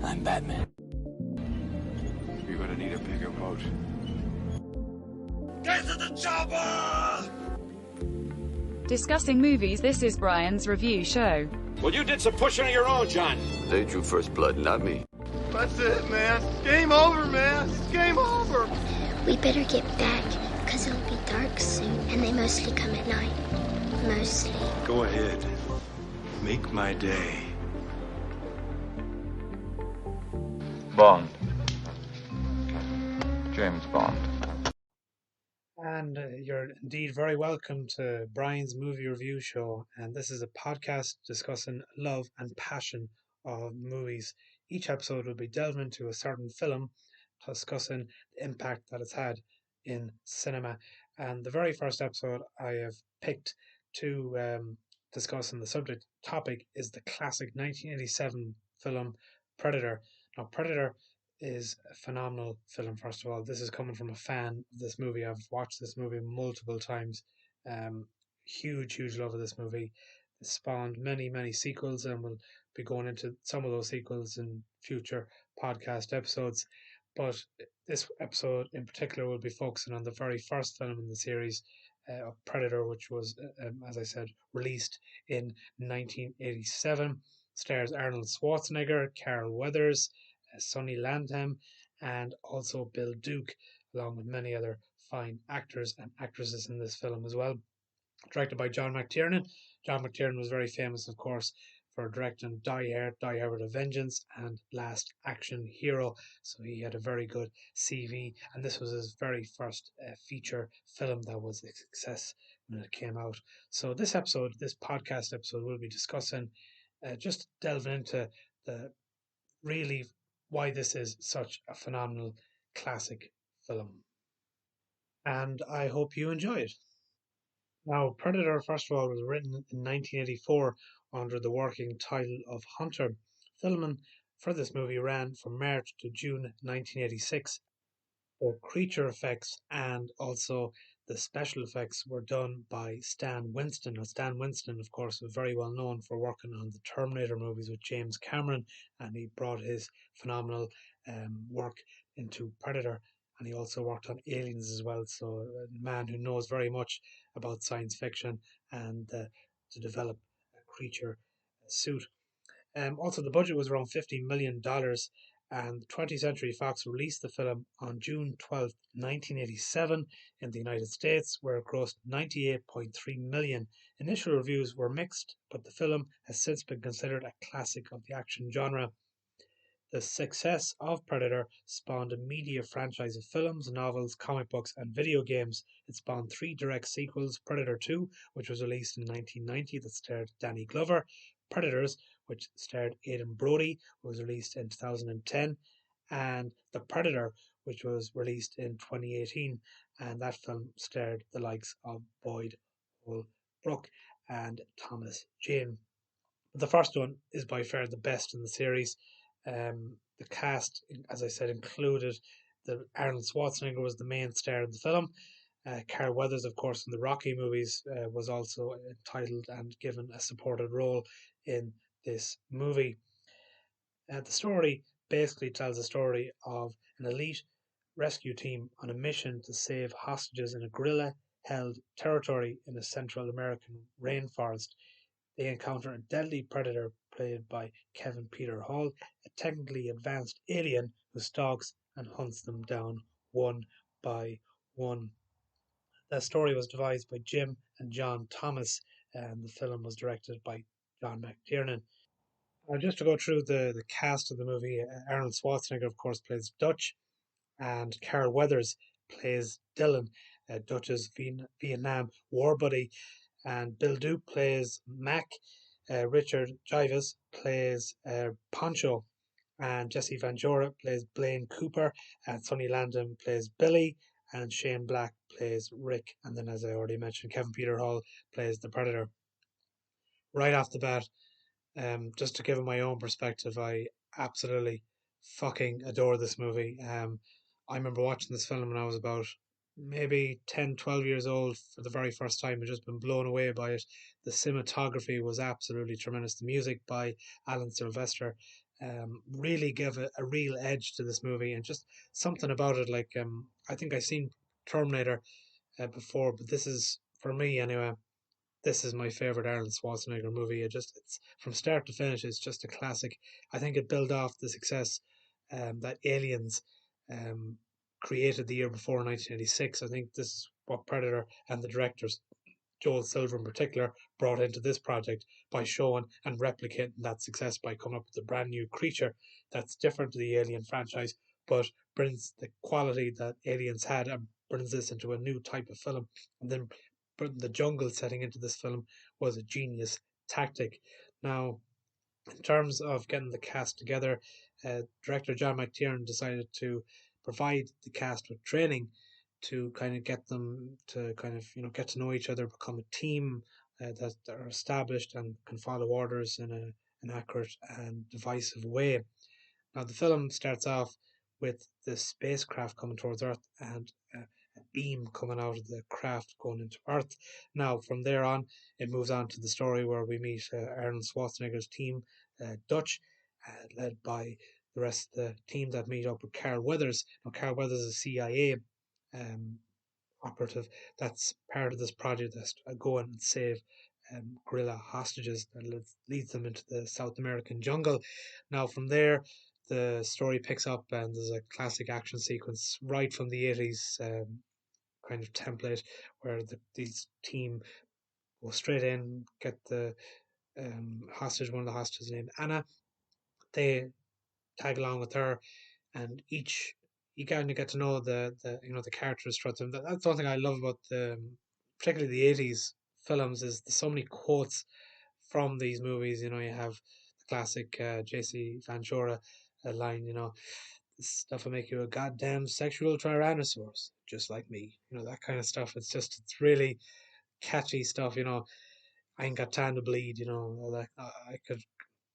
I'm Batman. You're gonna need a bigger boat. Get to the chopper! Discussing movies, this is Brian's review show. Well, you did some pushing of your own, John. They drew first blood, not me. That's it, man. Game over, man. It's game over. We better get back, because it'll be dark soon, and they mostly come at night. Mostly. Go ahead. Make my day. Bond. James Bond. And you're indeed very welcome to Brian's movie review show. And this is a podcast discussing love and passion of movies. Each episode will be delving into a certain film, discussing the impact that it's had in cinema. And the very first episode I have picked to discuss on the subject topic is the classic 1987 film Predator. Now, Predator is a phenomenal film. First of all, this is coming from a fan of this movie. I've watched this movie multiple times. Huge love of this movie. It spawned many sequels, and we'll be going into some of those sequels in future podcast episodes. But this episode in particular will be focusing on the very first film in the series, of Predator, which was, as I said, released in 1987. Stars Arnold Schwarzenegger, Carl Weathers, Sonny Landham, and also Bill Duke, along with many other fine actors and actresses in this film as well. Directed by John McTiernan. John McTiernan was very famous, of course, for directing Die Hard with a Vengeance, and Last Action Hero. So he had a very good CV, and this was his very first feature film that was a success when it came out. So this podcast episode, we'll be discussing, just delving into the really why this is such a phenomenal classic film. And I hope you enjoy it. Now, Predator, first of all, was written in 1984 under the working title of Hunter. Filming for this movie ran from March to June 1986. The creature effects and also the special effects were done by Stan Winston. Now, Stan Winston, of course, was very well known for working on the Terminator movies with James Cameron, and he brought his phenomenal work into Predator. And he also worked on Aliens as well. So a man who knows very much about science fiction and to develop a creature suit. Also, the budget was around $50 million, and 20th Century Fox released the film on June 12, 1987 in the United States, where it grossed $98.3 million. Initial reviews were mixed, but the film has since been considered a classic of the action genre. The success of Predator spawned a media franchise of films, novels, comic books, and video games. It spawned 3 direct sequels: Predator 2, which was released in 1990, that starred Danny Glover; Predators, which starred Aidan Brody, was released in 2010, and The Predator, which was released in 2018, and that film starred the likes of Boyd Holbrook and Thomas Jane. The first one is by far the best in the series. The cast, as I said, included Arnold Schwarzenegger was the main star of the film. Carl Weathers, of course, in the Rocky movies, was also entitled and given a supported role in this movie. The story basically tells the story of an elite rescue team on a mission to save hostages in a guerrilla-held territory in a Central American rainforest. They encounter a deadly predator played by Kevin Peter Hall, a technically advanced alien who stalks and hunts them down one by one. The story was devised by Jim and John Thomas, and the film was directed by John McTiernan. Just to go through the cast of the movie, Arnold Schwarzenegger, of course, plays Dutch, and Carl Weathers plays Dylan, Dutch's Vietnam war buddy, and Bill Duke plays Mac. Richard Jivas plays Poncho, and Jesse Ventura plays Blaine Cooper, and Sonny Landham plays Billy, and Shane Black plays Rick, and then, as I already mentioned, Kevin Peter Hall plays the Predator. Right off the bat, just to give it my own perspective, I absolutely fucking adore this movie. I remember watching this film when I was about maybe 10, 12 years old for the very first time. I'd just been blown away by it. The cinematography was absolutely tremendous. The music by Alan Sylvester really give a real edge to this movie, and just something about it. Like I think I've seen Terminator before, but this is, for me anyway, this is my favorite Arnold Schwarzenegger movie. It's from start to finish. It's just a classic. I think it built off the success that Aliens um, created the year before, 1986. I think this is what Predator and the directors, Joel Silver in particular, brought into this project by showing and replicating that success by coming up with a brand new creature that's different to the Alien franchise, but brings the quality that Aliens had and brings this into a new type of film. And then putting the jungle setting into this film was a genius tactic. Now, in terms of getting the cast together, director John McTiernan decided to provide the cast with training to kind of get them to kind of get to know each other, become a team that are established and can follow orders in an accurate and divisive way. Now, the film starts off with the spacecraft coming towards Earth and a beam coming out of the craft going into Earth. Now, from there on, it moves on to the story where we meet Arnold Schwarzenegger's team, Dutch, led by the rest of the team that meet up with Carl Weathers. Now, Carl Weathers is a CIA um, operative that's part of this project that's go and save guerrilla hostages that leads them into the South American jungle. Now, from there, the story picks up, and there's a classic action sequence right from the 80s kind of template where these team go straight in, get the hostage, one of the hostages named Anna. They tag along with her, and each you kind of get to know the characters throughout them. That's one thing I love about particularly the 80s films, is there's so many quotes from these movies. You have the classic Jesse Ventura line, this stuff will make you a goddamn sexual tyrannosaurus, just like me. That kind of stuff. It's really catchy stuff. I ain't got time to bleed. Like I could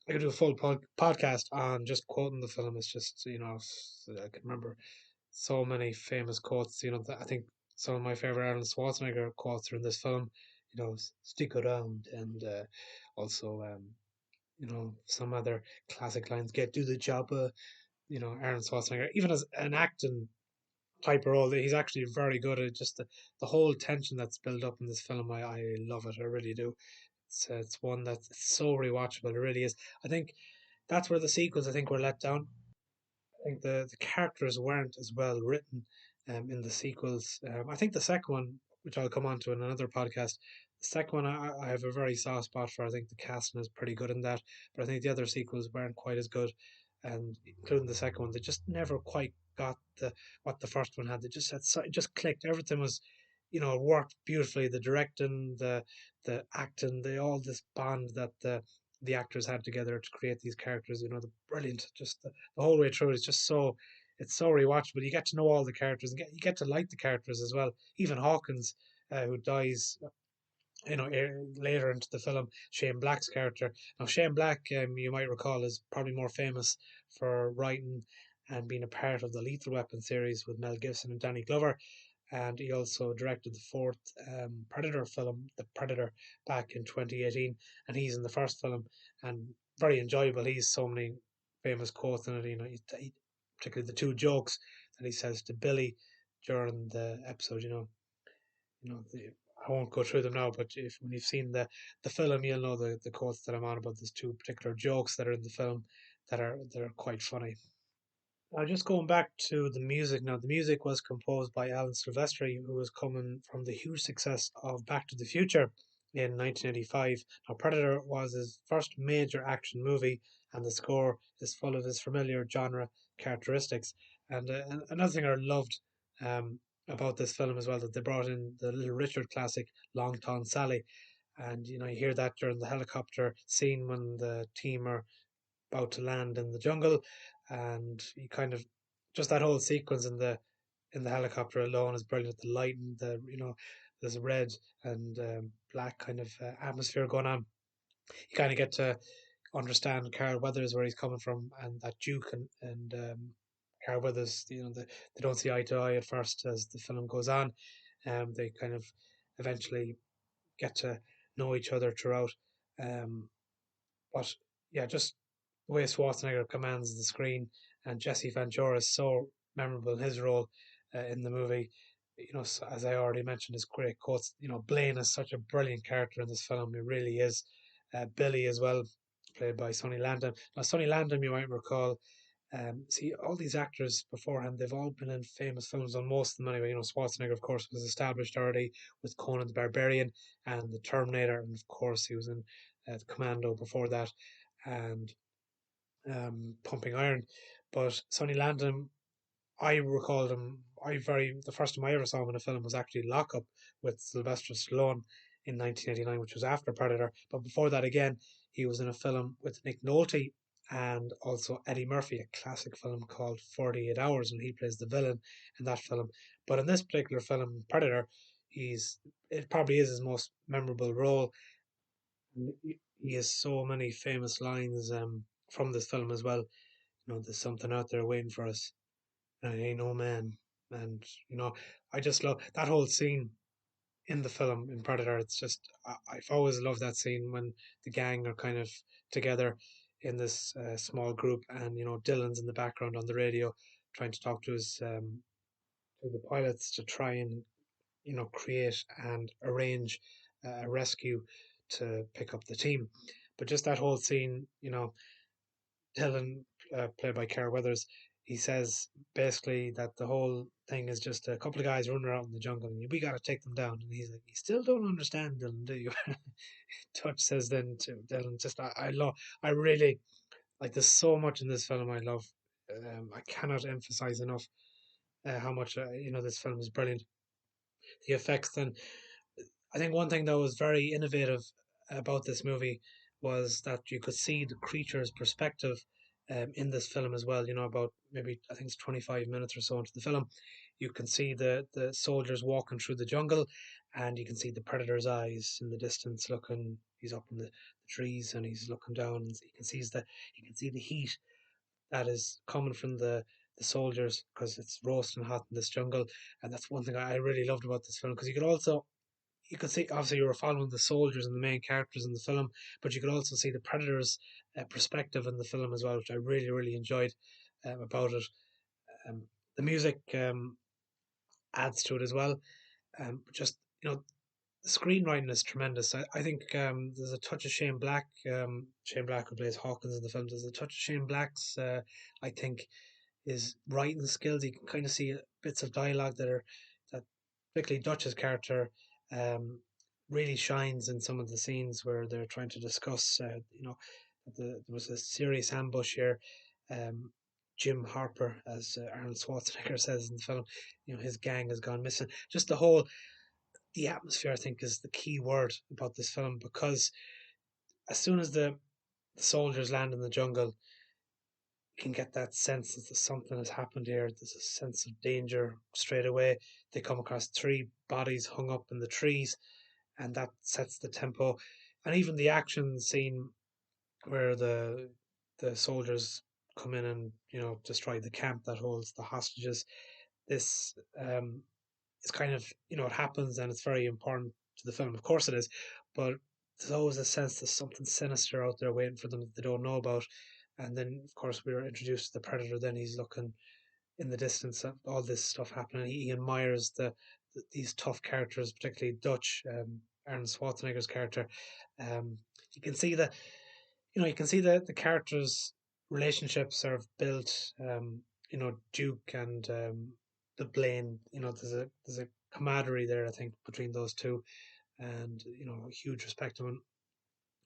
do a full podcast on just quoting the film. It's just I can remember so many famous quotes. I think some of my favorite Arnold Schwarzenegger quotes are in this film. Stick around, and also some other classic lines. Get to the job. Arnold Schwarzenegger, even as an acting type role, he's actually very good at just the whole tension that's built up in this film. I love it. I really do. It's one that's so rewatchable. It really is. I think that's where the sequels, I think, were let down. I think the characters weren't as well written in the sequels. I think the second one, which I'll come on to in another podcast, the second one I have a very soft spot for. I think the casting is pretty good in that, but I think the other sequels weren't quite as good, and including the second one, they just never quite got what the first one had. They just had it just clicked. Everything was, it worked beautifully. The directing, the acting, all this bond that the actors had together to create these characters. The brilliant, just the whole way through. It's so rewatchable. You get to know all the characters, and you get to like the characters as well. Even Hawkins, who dies, later into the film, Shane Black's character. Now, Shane Black, you might recall, is probably more famous for writing and being a part of the Lethal Weapon series with Mel Gibson and Danny Glover. And he also directed the fourth Predator film, The Predator, back in 2018. And he's in the first film, and very enjoyable. He's so many famous quotes in it. Particularly the two jokes that he says to Billy during the episode. I won't go through them now, but when you've seen the film, you'll know the quotes that I'm on about. There's two particular jokes that are in the film that are quite funny. Now, just going back to the music now, the music was composed by Alan Silvestri, who was coming from the huge success of Back to the Future in 1985. Now, Predator was his first major action movie, and the score is full of his familiar genre characteristics. And another thing I loved about this film as well, that they brought in the Little Richard classic, Long Tom Sally. And, you hear that during the helicopter scene when the team are about to land in the jungle, and you kind of just that whole sequence in the helicopter alone is brilliant. The lighting, there's red and black kind of atmosphere going on. You kind of get to understand Carl Weathers, where he's coming from, and that Duke and Carl Weathers, they don't see eye to eye at first as the film goes on. They kind of eventually get to know each other throughout. But yeah, just the way Schwarzenegger commands the screen, and Jesse Ventura is so memorable in his role in the movie. As I already mentioned, his great quotes. Blaine is such a brilliant character in this film. He really is. Billy as well, played by Sonny Landham. Now, Sonny Landham, you might recall, see, all these actors beforehand, they've all been in famous films on most of them anyway. Schwarzenegger, of course, was established already with Conan the Barbarian and The Terminator, and of course, he was in The Commando before that, and Pumping Iron. But Sonny Landham, I recalled him. The first time I ever saw him in a film was actually Lock Up with Sylvester Stallone in 1989, which was after Predator. But before that, again, he was in a film with Nick Nolte and also Eddie Murphy, a classic film called 48 Hours, and he plays the villain in that film. But in this particular film, Predator, it probably is his most memorable role. He has so many famous lines from this film as well. There's something out there waiting for us, and it ain't no man. And I just love that whole scene in the film in Predator. It's just I've always loved that scene when the gang are kind of together in this small group, and Dylan's in the background on the radio trying to talk to his to the pilots to try and create and arrange a rescue to pick up the team. But just that whole scene, Dylan, played by Carl Weathers, he says basically that the whole thing is just a couple of guys running around in the jungle and we got to take them down. And he's like, "You still don't understand, Dylan, do you?" Touch says then to Dylan, just I love, I really like. There's so much in this film I love. I cannot emphasize enough how much this film is brilliant. The effects, and I think one thing that was very innovative about this movie was that you could see the creature's perspective in this film as well. About maybe I think it's 25 minutes or so into the film, you can see the soldiers walking through the jungle, and you can see the predator's eyes in the distance looking. He's up in the trees and he's looking down, and you can see the heat that is coming from the soldiers because it's roasting hot in this jungle. And that's one thing I really loved about this film, because you could see, obviously you were following the soldiers and the main characters in the film, but you could also see the predator's perspective in the film as well, which I really really enjoyed about it. Um, the music adds to it as well. Just the screenwriting is tremendous. I think there's a touch of Shane Black. Shane Black, who plays Hawkins in the film, there's a touch of Shane Black's. I think his writing skills. You can kind of see bits of dialogue that particularly Dutch's character really shines in some of the scenes where they're trying to discuss. There was a serious ambush here. Um, Jim Harper, as Arnold Schwarzenegger says in the film, his gang has gone missing. Just the atmosphere, I think, is the key word about this film, because as soon as the soldiers land in the jungle, you can get that sense that something has happened here. There's a sense of danger straight away. They come across three bodies hung up in the trees, and that sets the tempo. And even the action scene where the soldiers come in and destroy the camp that holds the hostages. This is kind of it happens, and it's very important to the film. Of course, it is, but there's always a sense there's something sinister out there waiting for them that they don't know about. And then, of course, we were introduced to the predator. Then he's looking in the distance at all this stuff happening. He admires these tough characters, particularly Dutch, Arnold Schwarzenegger's character. Um, you can see that you can see the characters' relationships are built. Duke and the Blaine. There's a camaraderie there, I think, between those two, and a huge respect. And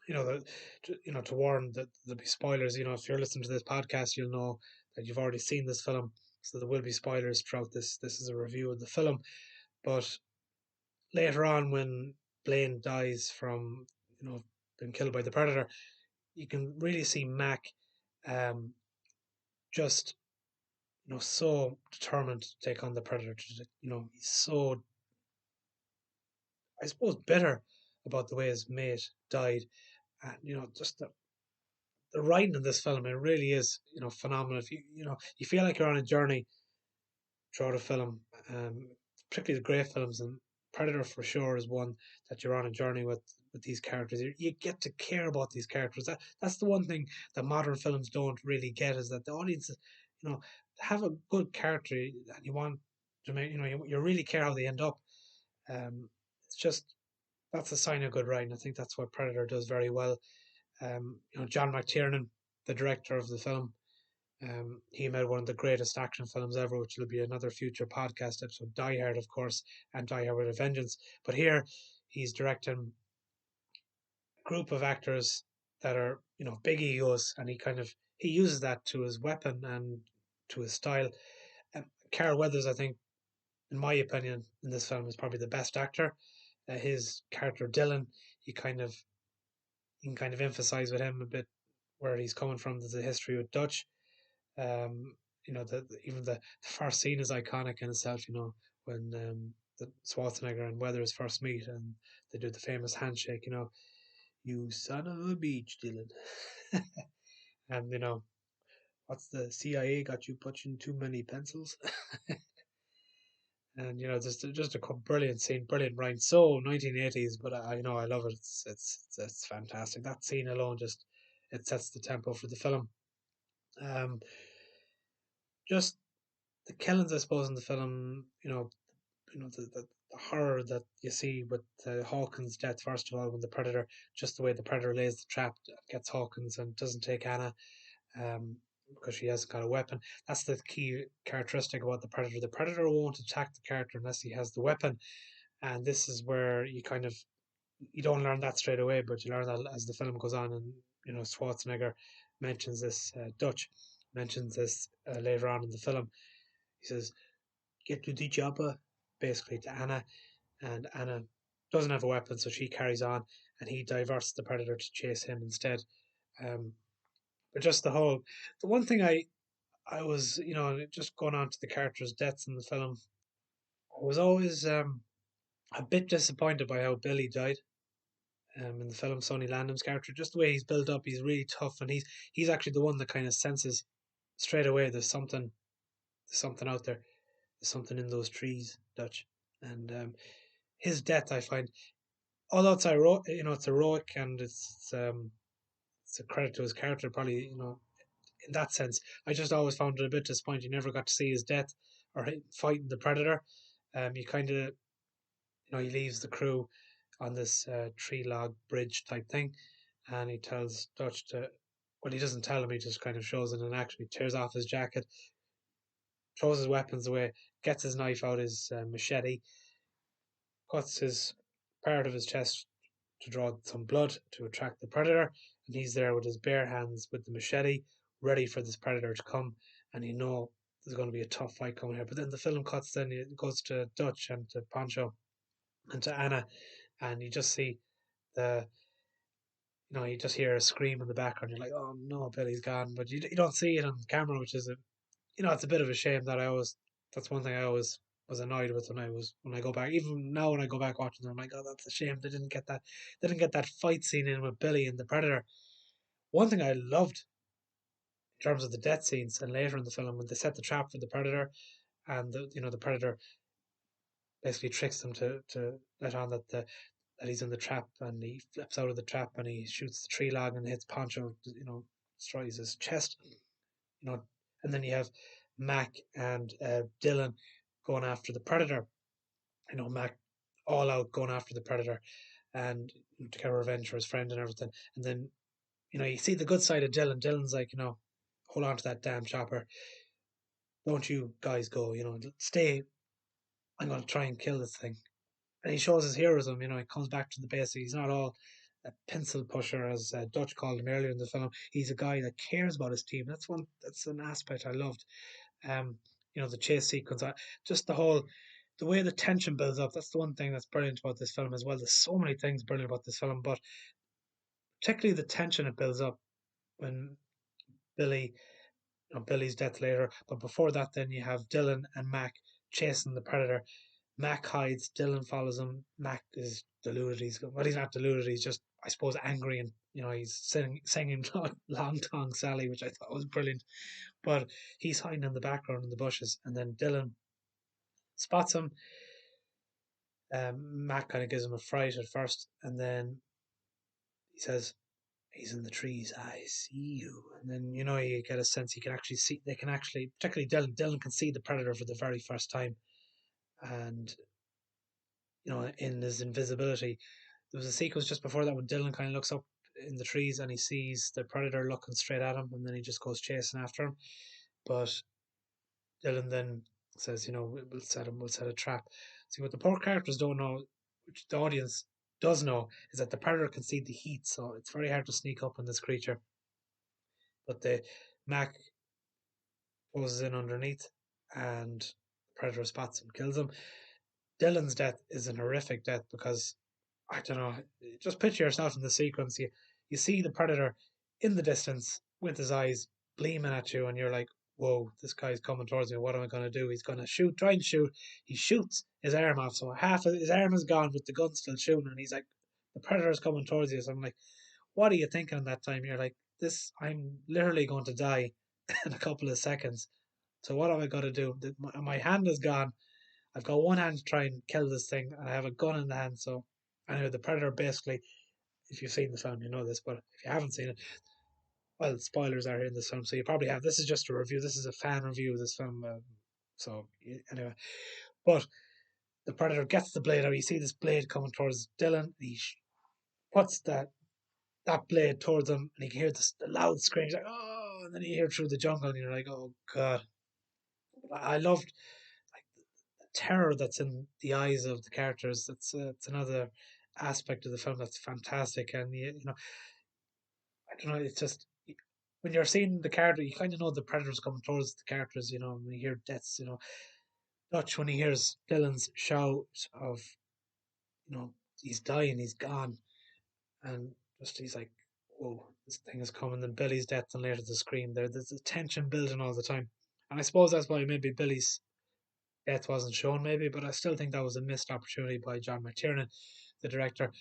to warn that there'll be spoilers. If you're listening to this podcast, you'll know that you've already seen this film, so there will be spoilers throughout this. This is a review of the film, but later on, when Blaine dies from being killed by the predator, you can really see Mac, um, just so determined to take on the predator. He's so, I suppose, bitter about the way his mate died, and just the writing in this film, it really is phenomenal. If you feel like you're on a journey throughout a film, particularly the great films, and Predator for sure is one that you're on a journey with. with these characters. You get to care about these characters. That's the one thing that modern films don't really get, is that the audience, have a good character, and you want to make, you really care how they end up. It's just, that's a sign of good writing. I think that's what Predator does very well. John McTiernan, the director of the film, he made one of the greatest action films ever, which will be another future podcast episode. Die Hard, of course, and Die Hard with a Vengeance. But here, he's directing a group of actors that are, big egos, and he uses that to his weapon and to his style. Carl Weathers, I think, in my opinion, in this film is probably the best actor. His character Dylan, you can kind of emphasize with him a bit where he's coming from. There's a history with Dutch. Even the first scene is iconic in itself. When the Schwarzenegger and Weathers first meet, and they do the famous handshake. You son of a beach, Dylan. And what's the CIA got you punching too many pencils? And just a brilliant scene, brilliant writing. So 1980s, but I love it. It's fantastic. That scene alone it sets the tempo for the film. Just the killings, I suppose, in the film. The horror that you see with Hawkins' death. First of all, when just the way the Predator lays the trap, gets Hawkins and doesn't take Anna. Because she hasn't got a weapon. That's the key characteristic about the Predator. The Predator won't attack the character unless he has the weapon. And this is where you don't learn that straight away, but you learn that as the film goes on. And Schwarzenegger mentions this, Dutch mentions this later on in the film. He says, "Get to the chopper," basically to Anna, and Anna doesn't have a weapon, so she carries on, and he diverts the Predator to chase him instead. But just the one thing I was, just going on to the characters' deaths in the film, I was always a bit disappointed by how Billy died. In the film, Sonny Landham's character, just the way he's built up, he's really tough, and he's actually the one that kind of senses straight away there's something out there, there's something in those trees, Dutch, and his death, I find, although it's it's heroic, and it's a credit to his character, probably, in that sense. I just always found it a bit disappointing. You never got to see his death or fighting the Predator. You kind of, he leaves the crew on this tree log bridge type thing, and he tells Dutch well, he doesn't tell him, he just kind of shows it in action. He tears off his jacket, throws his weapons away, gets his knife out, his machete, cuts his part of his chest to draw some blood to attract the Predator, and he's there with his bare hands with the machete, ready for this Predator to come, and there's going to be a tough fight coming here. But then the film cuts, then it goes to Dutch and to Pancho and to Anna, and you just see you just hear a scream in the background. You're like, oh no, Billy's gone, but you don't see it on camera, which is it's a bit of a shame. That's one thing I always was annoyed with when I go back. Even now, when I go back watching them, I'm like, oh, that's a shame they didn't get that fight scene in with Billy and the Predator. One thing I loved in terms of the death scenes, and later in the film when they set the trap for the Predator, and the Predator basically tricks them to let on that he's in the trap, and he flips out of the trap and he shoots the tree log and hits Pancho, destroys his chest, and then you have Mac and Dylan going after the Predator. Mac all out going after the Predator, and to get revenge for his friend and everything. And then, you see the good side of Dylan. Dylan's like, hold on to that damn chopper. Don't you guys go, stay. I'm going to try and kill this thing. And he shows his heroism, he comes back to the basics. He's not all a pencil pusher, as Dutch called him earlier in the film. He's a guy that cares about his team. That's an aspect I loved. The chase sequence, just the way the tension builds up. That's the one thing that's brilliant about this film as well. There's so many things brilliant about this film, but particularly the tension it builds up when Billy's death later. But before that, then you have Dylan and Mac chasing the Predator. Mac hides, Dylan follows him. Mac is deluded. He's not deluded. He's just, I suppose, angry, and he's singing "Long Tong Sally," which I thought was brilliant. But he's hiding in the background in the bushes, and then Dylan spots him. Mac kind of gives him a fright at first, and then he says, "He's in the trees. I see you." And then you get a sense he can actually see. They can actually, particularly Dylan. Dylan can see the predator for the very first time, and in his invisibility, there was a sequence just before that when Dylan kind of looks up in the trees and he sees the predator looking straight at him, and then he just goes chasing after him. But Dylan then says, we'll set a trap. See, what the poor characters don't know, which the audience does know, is that the predator can see the heat, so it's very hard to sneak up on this creature. But the Mac goes in underneath, and the predator spots him, kills him. Dylan's death is an horrific death because I don't know. Just picture yourself in the sequence. You see the predator in the distance with his eyes gleaming at you, and you're like, "Whoa, this guy's coming towards me. What am I going to do? He's going to shoot, try and shoot." He shoots his arm off, so half of his arm is gone, with the gun still shooting, and he's like, "The predator's coming towards you." So I'm like, "What are you thinking in that time?" You're like, "This, I'm literally going to die in a couple of seconds. So what have I got to do? My hand is gone. I've got one hand to try and kill this thing, and I have a gun in the hand." So anyway, the predator basically, if you've seen the film, you know this, but if you haven't seen it, well, spoilers are in this film, so you probably have. This is just a review. This is a fan review of this film. Anyway, but the predator gets the blade out. You see this blade coming towards Dylan. He puts that blade towards him, and you can hear the loud screams like "oh!" And then you hear through the jungle, and you're like, "Oh God!" I loved like the terror that's in the eyes of the characters. It's another aspect of the film that's fantastic, and I don't know. It's just when you're seeing the character, you kind of know the predator's coming towards the characters. When you hear deaths, Dutch when he hears Dylan's shout of, he's dying, he's gone, and just he's like, "Whoa, this thing is coming." Then Billy's death, and later the scream. There's a tension building all the time, and I suppose that's why maybe Billy's death wasn't shown, maybe, but I still think that was a missed opportunity by John McTiernan, the director.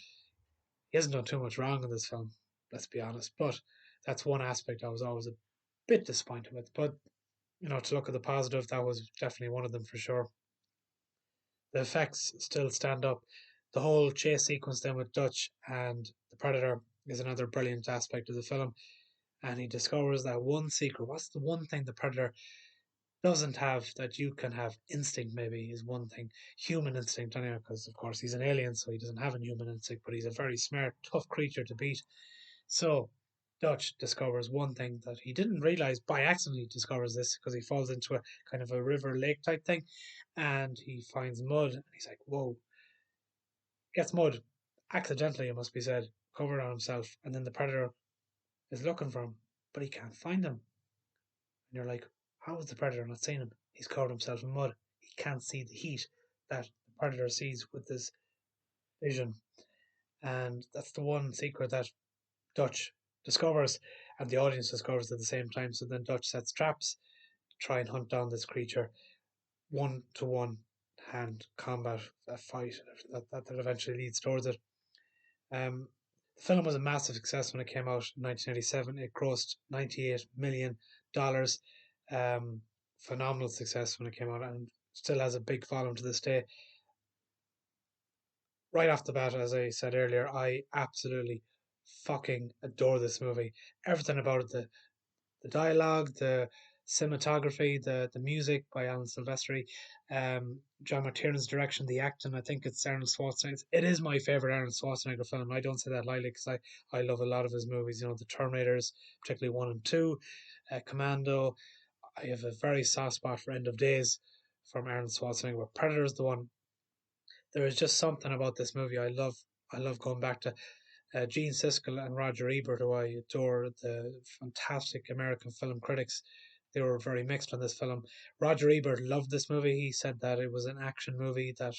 He hasn't done too much wrong in this film, let's be honest. But that's one aspect I was always a bit disappointed with. But to look at the positive, that was definitely one of them for sure. The effects still stand up. The whole chase sequence then with Dutch and the Predator is another brilliant aspect of the film. And he discovers that one secret. What's the one thing the Predator doesn't have that you can have? Instinct, maybe, is one thing. Human instinct, anyway, because of course he's an alien, so he doesn't have a human instinct, but he's a very smart, tough creature to beat. So Dutch discovers one thing that he didn't realize. By accident he discovers this because he falls into a kind of a river lake type thing, and he finds mud, and he's like, "Whoa!" Gets mud accidentally, it must be said, covered on himself, and then the predator is looking for him, but he can't find him. And you're like, how is the predator not seeing him? He's covered himself in mud. He can't see the heat that the predator sees with his vision. And that's the one secret that Dutch discovers, and the audience discovers at the same time. So then Dutch sets traps to try and hunt down this creature. 1-to-1 hand combat, a fight that eventually leads towards it. The film was a massive success when it came out in 1987. It grossed $98 million. Phenomenal success when it came out, and still has a big following to this day. Right off the bat, as I said earlier, I absolutely fucking adore this movie. Everything about it, the dialogue, the cinematography, the music by Alan Silvestri, John McTiernan's direction, the acting. I think it's Arnold Schwarzenegger. It is my favorite Arnold Schwarzenegger film. I don't say that lightly because I love a lot of his movies. The Terminators, particularly 1 and 2, Commando. I have a very soft spot for End of Days from Arnold Schwarzenegger, but Predator is the one. There is just something about this movie I love. I love going back to Gene Siskel and Roger Ebert, who I adore, the fantastic American film critics. They were very mixed on this film. Roger Ebert loved this movie. He said that it was an action movie that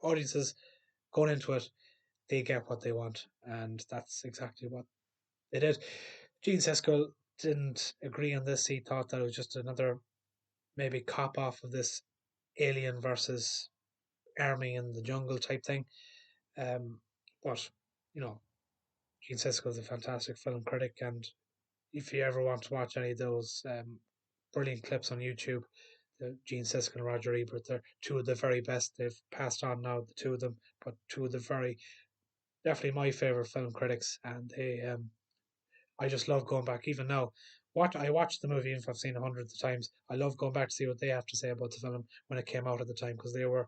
audiences going into it, they get what they want, and that's exactly what they did. Gene Siskel didn't agree on this. He thought that it was just another maybe cop off of this alien versus army in the jungle type thing. But you know, Gene Siskel is a fantastic film critic, and if you ever want to watch any of those brilliant clips on YouTube, Gene Siskel and Roger Ebert, they're two of the very best. They've passed on now, the two of them, but two of the very definitely my favorite film critics, and I just love going back even now. I watched the movie, even if I've seen it hundreds of times. I love going back to see what they have to say about the film when it came out at the time, because they were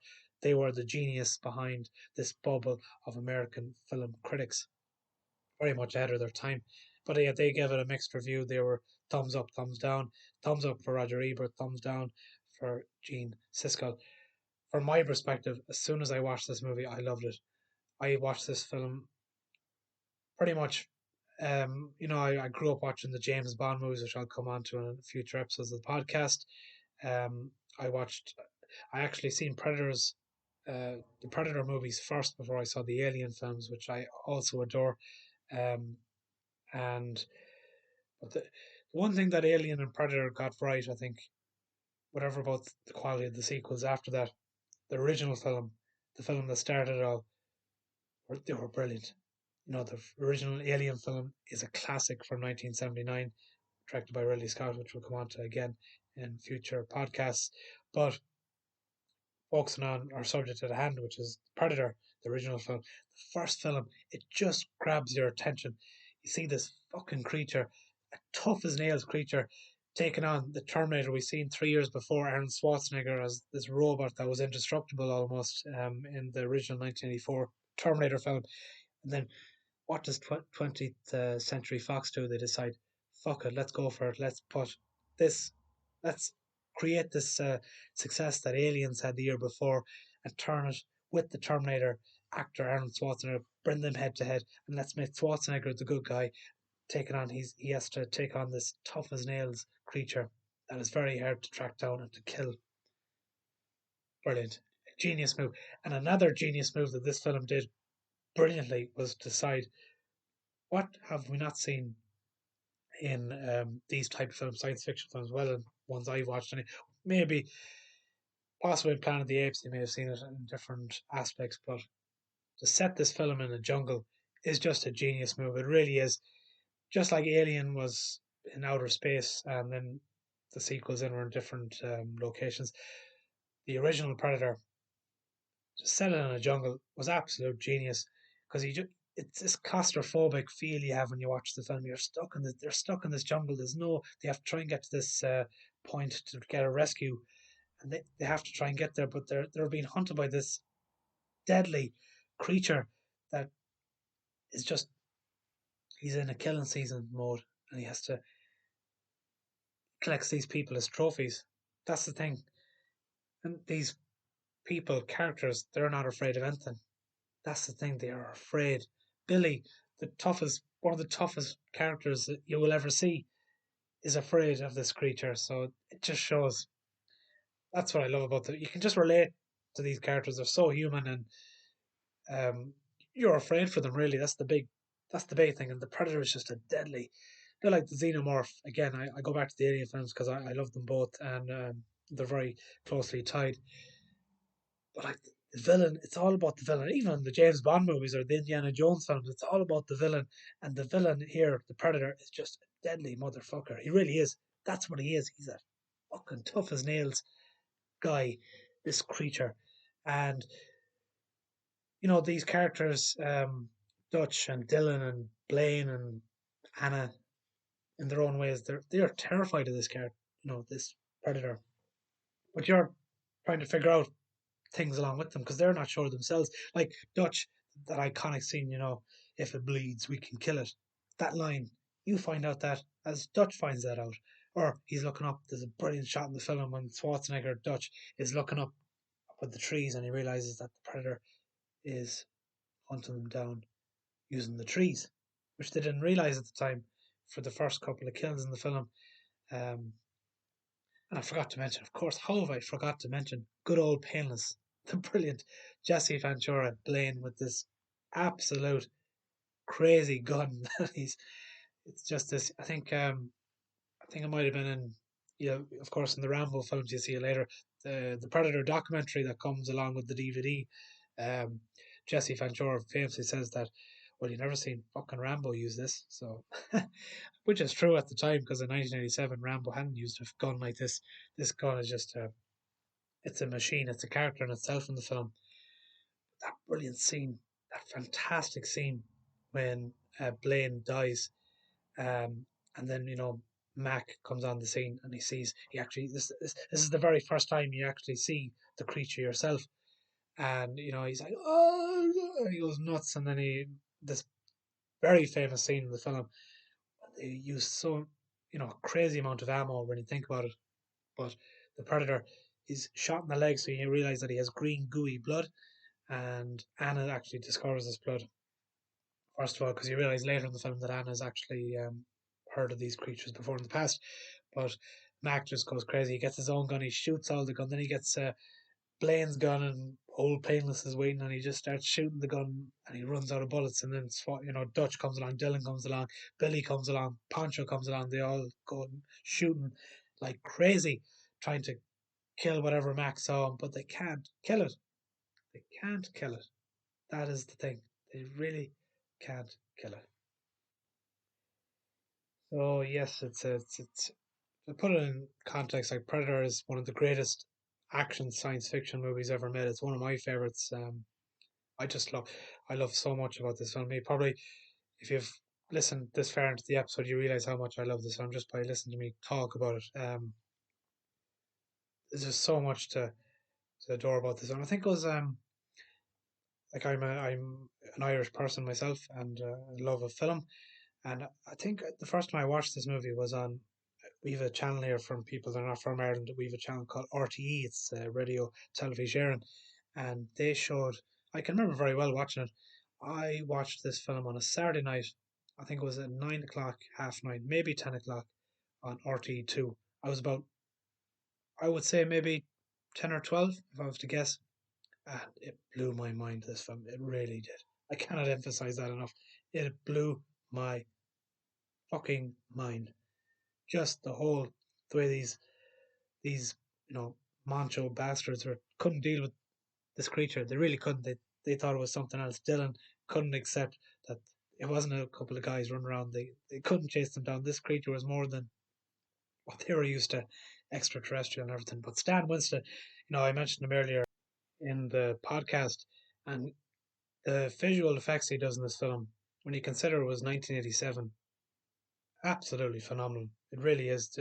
the genius behind this bubble of American film critics, very much ahead of their time. But yeah, they gave it a mixed review. They were thumbs up, thumbs down, thumbs up for Roger Ebert, thumbs down for Gene Siskel. From my perspective, as soon as I watched this movie, I loved it. I watched this film pretty much. I grew up watching the James Bond movies, which I'll come on to in future episodes of the podcast. Um, I watched. I actually seen the Predator movies first before I saw the Alien films, which I also adore. Um, and but the one thing that Alien and Predator got right, I think, whatever about the quality of the sequels after that, the original film, the film that started it all, they were brilliant. The original Alien film is a classic from 1979, directed by Ridley Scott, which we'll come on to again in future podcasts. But focusing on our subject at hand, which is Predator, the original film, the first film, it just grabs your attention. You see this fucking creature, a tough as nails creature, taking on the Terminator we seen 3 years before, Arnold Schwarzenegger, as this robot that was indestructible almost in the original 1984 Terminator film. And then what does 20th Century Fox do? They decide, fuck it, let's go for it. This, let's create this success that Aliens had the year before and turn it with the Terminator actor Arnold Schwarzenegger, bring them head to head, and let's make Schwarzenegger the good guy. He has to take on this tough as nails creature that is very hard to track down and to kill. Brilliant. Genius move. And another genius move that this film did brilliantly was decide, what have we not seen in these type of films, science fiction films? Well, in ones I've watched, and maybe possibly in Planet of the Apes, they may have seen it in different aspects, but to set this film in a jungle is just a genius move. It really is. Just like Alien was in outer space, and then the sequels in were in different locations. The original Predator, just set it in a jungle, was absolute genius, because it's this claustrophobic feel you have when you watch the film. They're stuck in this jungle. They have to try and get to this point to get a rescue, and they have to try and get there, but they're being hunted by this deadly creature that is just, he's in a killing season mode, and he has to collect these people as trophies. That's the thing. And these characters, they're not afraid of anything. That's the thing, they are afraid. Billy, one of the toughest characters that you will ever see, is afraid of this creature. So it just shows. That's what I love about them. You can just relate to these characters. They're so human, and you're afraid for them. Really, that's the big thing. And the Predator is just a deadly. They're like the Xenomorph. Again, I go back to the Alien films because I love them both, and they're very closely tied. But like the villain, it's all about the villain. Even the James Bond movies or the Indiana Jones films, it's all about the villain. And the villain here, the Predator, is just a deadly motherfucker. He really is. That's what he is. He's a fucking tough as nails guy, this creature. And these characters, Dutch and Dylan and Blaine and Anna, in their own ways, they're terrified of this character, this Predator. But you're trying to figure out things along with them because they're not sure themselves. Like Dutch, that iconic scene, if it bleeds, we can kill it. That line, you find out that as Dutch finds that out, or he's looking up. There's a brilliant shot in the film when Schwarzenegger, Dutch, is looking up at the trees, and he realizes that the Predator is hunting them down using the trees, which they didn't realize at the time for the first couple of kills in the film. Um, and I forgot to mention, of course, how have I forgot to mention good old Painless, the brilliant Jesse Ventura Blaine with this absolute crazy gun that it's just this. I think it might have been in, of course, in the Rambo films you see it later, the Predator documentary that comes along with the DVD. Jesse Ventura famously says that, well, you never seen fucking Rambo use this, so which is true at the time because in 1987 Rambo hadn't used a gun like this. This gun is just it's a machine. It's a character in itself in the film. That brilliant scene that fantastic scene when Blaine dies, and then Mac comes on the scene and he actually this is the very first time you actually see the creature yourself, and he's like, oh, and he goes nuts, and then this very famous scene in the film. They use so crazy amount of ammo when you think about it, but the predator is shot in the leg, so you realize that he has green gooey blood, and Anna actually discovers this blood. First of all, because you realize later in the film that Anna's actually heard of these creatures before in the past, but Mac just goes crazy. He gets his own gun, he shoots all the gun, then he gets Blaine's gun, and old Painless is waiting, and he just starts shooting the gun, and he runs out of bullets, and then Dutch comes along, Dylan comes along, Billy comes along, Pancho comes along, they all go shooting like crazy, trying to kill whatever Mac saw, but they can't kill it. They can't kill it. That is the thing. They really can't kill it. So yes, it's to put it in context, like Predator is one of the greatest action science fiction movies ever made. It's one of my favorites. I just love, I love so much about this film. You probably, if you've listened this far into the episode, you realize how much I love this film just by listening to me talk about it. There's just so much to adore about this film. I think it was like I'm an Irish person myself, and I love a film. And I think the first time I watched this movie was on. We have a channel here from people that are not from Ireland. We have a channel called RTE. It's Radio Television Sharing, and they showed. I can remember very well watching it. I watched this film on a Saturday night. I think it was at 9 o'clock, half nine, maybe 10 o'clock on RTE 2. I was about, I would say maybe 10 or 12, if I was to guess, and it blew my mind. This film, it really did. I cannot emphasize that enough. It blew my fucking mind. Just the way these macho bastards couldn't deal with this creature. They really couldn't. They thought it was something else. Dylan couldn't accept that it wasn't a couple of guys running around. They couldn't chase them down. This creature was more than what they were used to, extraterrestrial and everything. But Stan Winston, I mentioned him earlier in the podcast, and the visual effects he does in this film, when you consider it was 1987, absolutely phenomenal. It really is.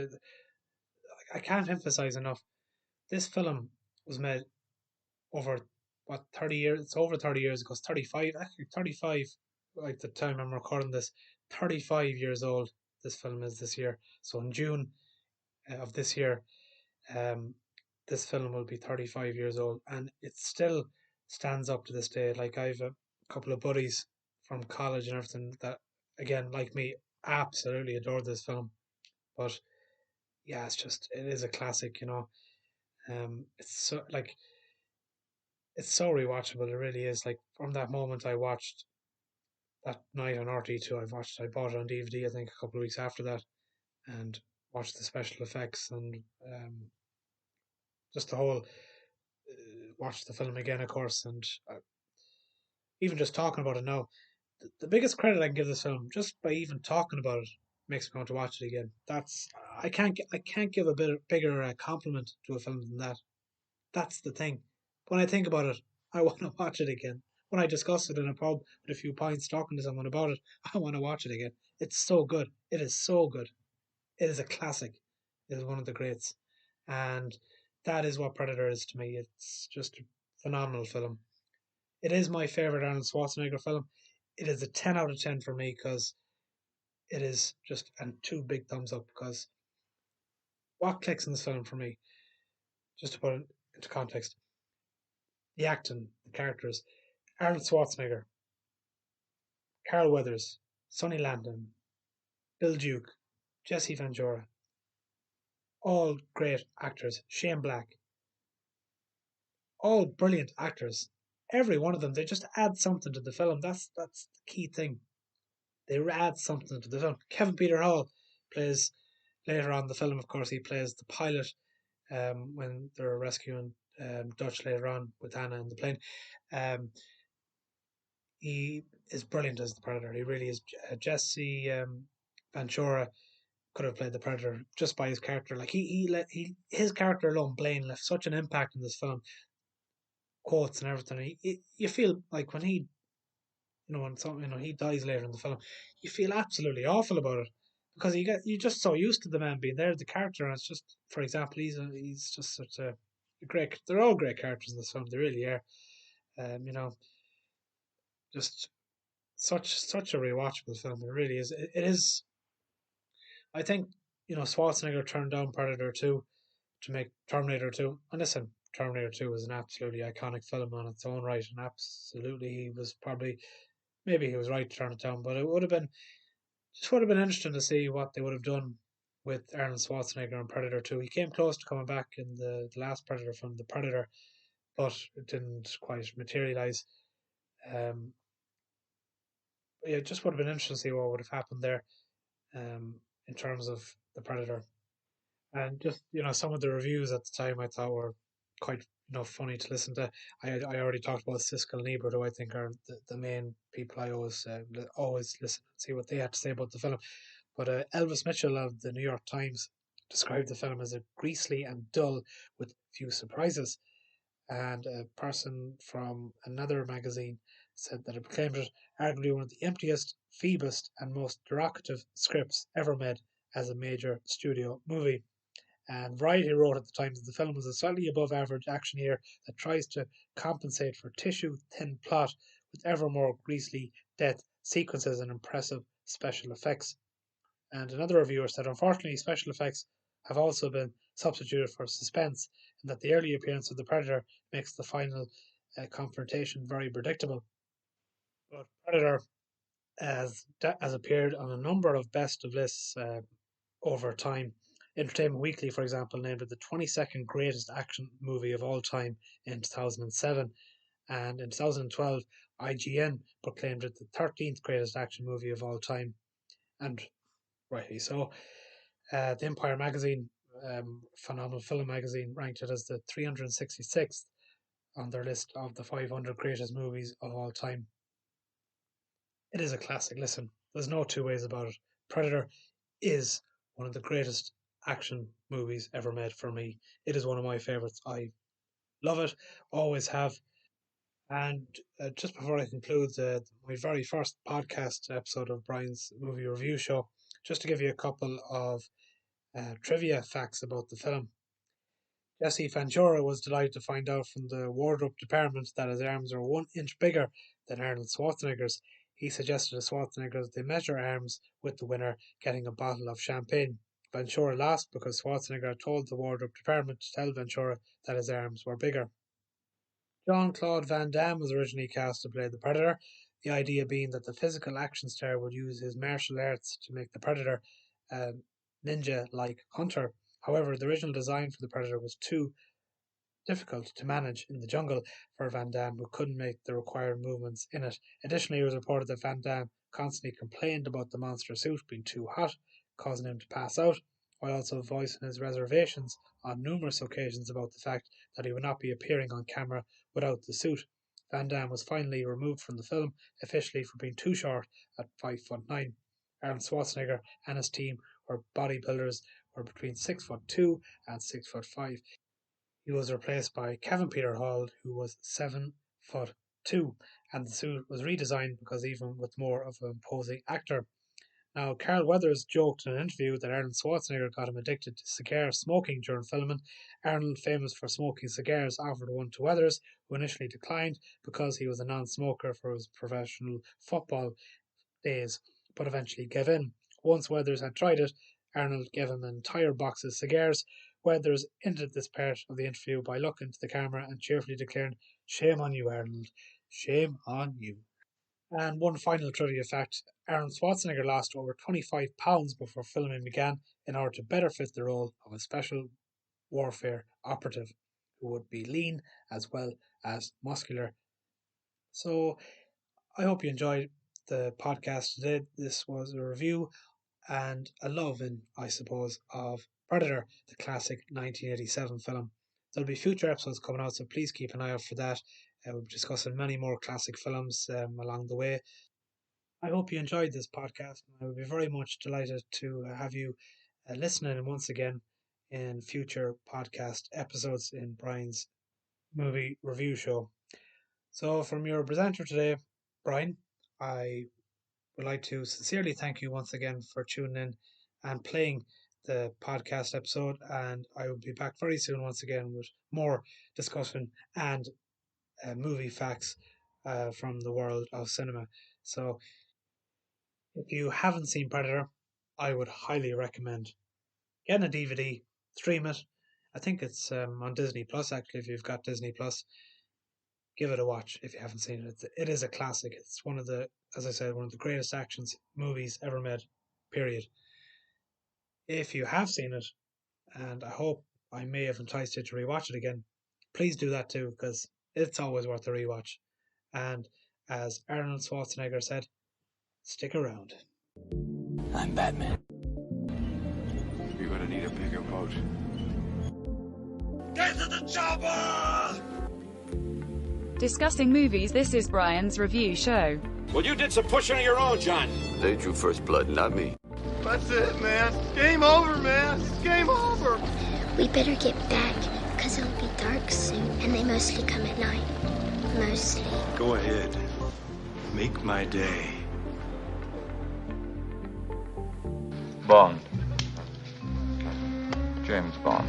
I can't emphasize enough. This film was made over what 30 years. It's over 30 years ago. It's 35, actually 35, like the time I'm recording this. 35 years old this film is this year. So in June of this year, um this film will be 35 years old, and it still stands up to this day. Like, I've a couple of buddies from college and everything that, again, like me, absolutely adore this film. But yeah, it is a classic. It's so, like, it's so rewatchable. It really is. Like, from that moment I watched that night on RT2, I bought it on DVD, I think a couple of weeks after that, and watched the special effects, and just the whole, watched the film again, of course, and even just talking about it now, the biggest credit I can give this film, just by even talking about it, makes me want to watch it again. I can't give a bit bigger compliment to a film than that. That's the thing. When I think about it, I want to watch it again. When I discuss it in a pub with a few pints talking to someone about it, I want to watch it again. It's so good. It is so good. It is a classic. It is one of the greats. And that is what Predator is to me. It's just a phenomenal film. It is my favorite Arnold Schwarzenegger film. It is a 10 out of 10 for me, because it is just, and two big thumbs up, because what clicks in this film for me, just to put it into context, the acting, the characters, Arnold Schwarzenegger, Carl Weathers, Sonny Landon, Bill Duke, Jesse Ventura, all great actors. Shane Black, all brilliant actors. Every one of them, they just add something to the film. That's the key thing. They add something to the film. Kevin Peter Hall plays, later on in the film, of course, he plays the pilot, when they're rescuing Dutch later on with Anna in the plane. Um, he is brilliant as the Predator. He really is. Jesse Ventura could have played the Predator just by his character. Like, his character alone, Blaine, left such an impact in this film. Quotes and everything. You feel like when he when he dies later in the film, you feel absolutely awful about it because you're just so used to the man being there, the character, and it's just, for example, he's just such a great. They're all great characters in this film. They really are. You know, just such a rewatchable film. It really is. It is. I think Schwarzenegger turned down Predator 2 to make Terminator 2. And listen, Terminator 2 is an absolutely iconic film on its own right, and absolutely he was probably maybe he was right to turn it down, but it would have been interesting to see what they would have done with Arnold Schwarzenegger in Predator 2. He came close to coming back in the last Predator film, The Predator, but it didn't quite materialize. Um, yeah, it just would have been interesting to see what would have happened there in terms of The Predator. And just some of the reviews at the time I thought were quite funny to listen to. I already talked about Siskel and Ebert, who I think are the main people I always listen and see what they had to say about the film. But Elvis Mitchell of the New York Times described the film as a greasy and dull with few surprises. And a person from another magazine said that it proclaimed it arguably one of the emptiest, feeblest, and most derogative scripts ever made as a major studio movie. And Variety wrote at the time that the film was a slightly above average actioneer that tries to compensate for tissue thin plot with ever more greasy death sequences and impressive special effects. And another reviewer said, unfortunately, special effects have also been substituted for suspense, and that the early appearance of the Predator makes the final confrontation very predictable. But Predator has appeared on a number of best of lists over time. Entertainment Weekly, for example, named it the 22nd greatest action movie of all time in 2007. And in 2012, IGN proclaimed it the 13th greatest action movie of all time. And rightly so. The Empire magazine, phenomenal film magazine, ranked it as the 366th on their list of the 500 greatest movies of all time. It is a classic. Listen, there's no two ways about it. Predator is one of the greatest action movies ever made for me. It is one of my favorites. I love it, always have. And just before I conclude my very first podcast episode of Brian's movie review show, just to give you a couple of trivia facts about the film. Jesse Ventura was delighted to find out from the wardrobe department that his arms are 1 inch bigger than Arnold Schwarzenegger's. He suggested to Schwarzenegger that they measure arms, with the winner getting a bottle of champagne. Ventura laughed because Schwarzenegger told the wardrobe department to tell Ventura that his arms were bigger. Jean-Claude Van Damme was originally cast to play the Predator, the idea being that the physical action star would use his martial arts to make the Predator a ninja-like hunter. However, the original design for the Predator was too difficult to manage in the jungle for Van Damme, who couldn't make the required movements in it. Additionally, it was reported that Van Damme constantly complained about the monster suit being too hot, causing him to pass out, while also voicing his reservations on numerous occasions about the fact that he would not be appearing on camera without the suit. Van Damme was finally removed from the film, officially for being too short at 5'9". Arnold Schwarzenegger and his team were bodybuilders, were between 6'2" and 6'5". He was replaced by Kevin Peter Hall, who was 7'2", and the suit was redesigned because even with more of an imposing actor. Now, Carl Weathers joked in an interview that Arnold Schwarzenegger got him addicted to cigar smoking during filming. Arnold, famous for smoking cigars, offered one to Weathers, who initially declined because he was a non-smoker for his professional football days, but eventually gave in. Once Weathers had tried it, Arnold gave him an entire box of cigars. Weathers ended this part of the interview by looking to the camera and cheerfully declaring, "Shame on you, Arnold. Shame on you." And one final trivia fact, Arnold Schwarzenegger lost over 25 pounds before filming began in order to better fit the role of a special warfare operative who would be lean as well as muscular. So I hope you enjoyed the podcast today. This was a review and a loving, I suppose, of Predator, the classic 1987 film. There'll be future episodes coming out, so please keep an eye out for that. We'll be discussing many more classic films along the way. I hope you enjoyed this podcast, and I would be very much delighted to have you listening once again in future podcast episodes in Brian's movie review show. So, from your presenter today, Brian, I would like to sincerely thank you once again for tuning in and playing the podcast episode. And I will be back very soon once again with more discussion and movie facts from the world of cinema. So if you haven't seen Predator, I would highly recommend getting a DVD, stream it. I think it's on Disney Plus actually. If you've got Disney Plus, give it a watch if you haven't seen it. It is a classic. It's one of the, as I said, one of the greatest action movies ever made. Period. If you have seen it, and I hope I may have enticed you to rewatch it again, please do that too, because it's always worth a rewatch. And as Arnold Schwarzenegger said, stick around. I'm Batman. You're gonna need a bigger boat. Get to the chopper! Discussing movies, this is Brian's review show. Well, you did some pushing of your own, John. They drew first blood, not me. That's it, man. Game over, man. Game over. We better get back, because it'll be dark soon, and they mostly come at night. Mostly. Go ahead. Make my day. Bond. James Bond.